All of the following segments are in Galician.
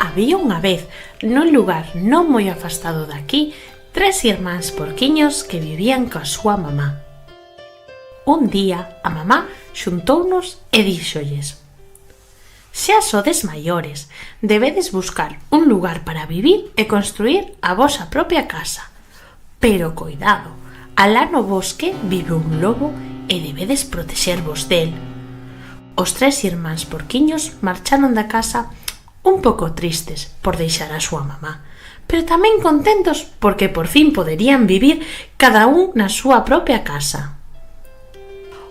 Había unha vez, nun lugar non moi afastado daqui, 3 irmáns porquiños que vivían coa súa mamá. Un día, a mamá xuntounos e díxolles: «Xa sodes maiores, debedes buscar un lugar para vivir e construir a vosa propia casa. Pero coidado, alá no bosque vive un lobo e debedes protexervos del». Os 3 irmáns porquiños marcharon da casa un pouco tristes por deixar a súa mamá, pero tamén contentos porque por fin poderían vivir cada un na súa propia casa.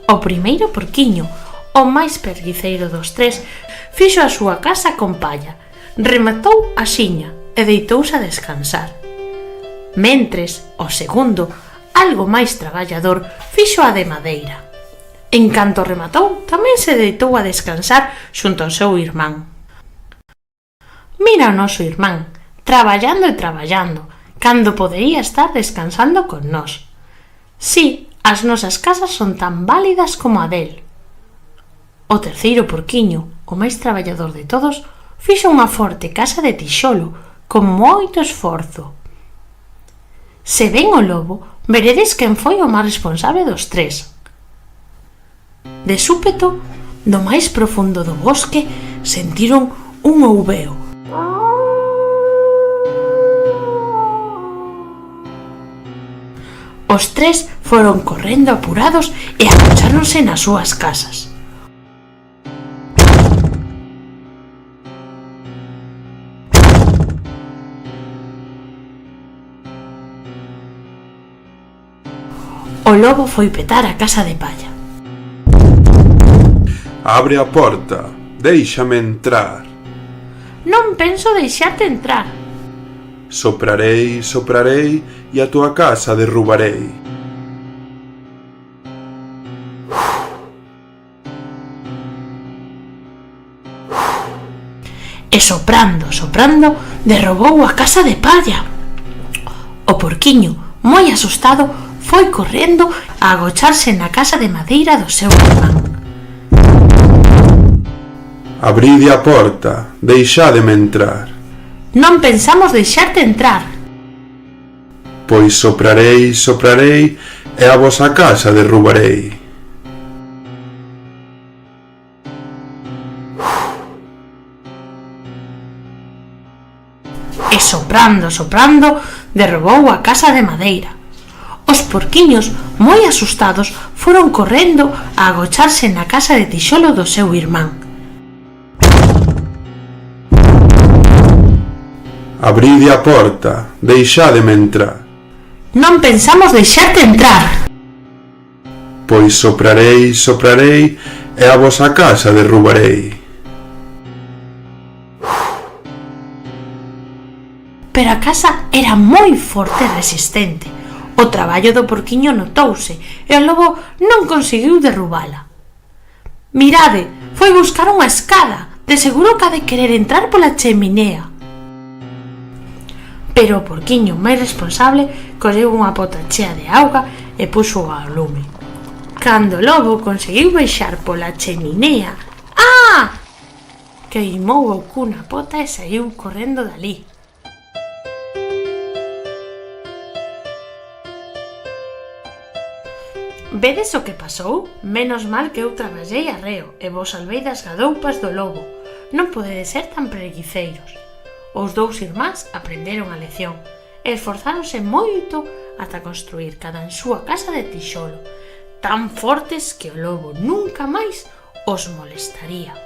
O primeiro porquiño, o máis perguiceiro dos 3, fixo a súa casa con palla, rematou a xiña e deitouse a descansar. Mentres, o segundo, algo máis traballador, fixo a de madeira. En canto rematou, tamén se deitou a descansar xunto ao seu irmán. Mira o noso irmán, traballando e traballando, cando podería estar descansando con nós. Si, as nosas casas son tan válidas como a del. O terceiro porquiño, o máis traballador de todos, fixo unha forte casa de tixolo, con moito esforzo. Se ven o lobo, veredes quen foi o máis responsable dos 3. De súpeto, do máis profundo do bosque, sentiron un ouveo. Os 3 foron correndo apurados e agocháronse nas súas casas. O lobo foi petar a casa de palla. Abre a porta, déixame entrar. Non penso deixarte entrar. Soprarei, soprarei e a tua casa derrubarei. E soprando, soprando, derrubou a casa de palla. O porquiño, moi asustado, foi correndo a agocharse na casa de madeira do seu irmán. Abride a porta, deixádeme entrar. Non pensamos deixarte entrar. Pois soprarei, soprarei e a vosa casa derrubarei. E soprando, soprando, derrubou a casa de madeira. Os porquiños, moi asustados, foron correndo a agocharse na casa de tixolo do seu irmán. Abride a porta, deixádeme entrar. Non pensamos deixarte entrar. Pois soprarei, soprarei e a vosa casa derrubarei. Pero a casa era moi forte e resistente. O traballo do porquiño notouse e o lobo non conseguiu derrubala. Mirade, foi buscar unha escada, de seguro que ha de querer entrar pola cheminea. Pero o porquiño máis responsable colleu unha pota chea de auga e puxo ao lume. Cando o lobo conseguiu baixar pola cheminea, queimou o cu na pota e saiu correndo dali. Vedes o que pasou? Menos mal que eu traballei arreo e vos salvei das gadoupas do lobo. Non podedes ser tan preguiceiros. Os 2 irmáns aprenderon a lección e esforzáronse moito ata construir cada en súa casa de tixolo, tan fortes que o lobo nunca máis os molestaría.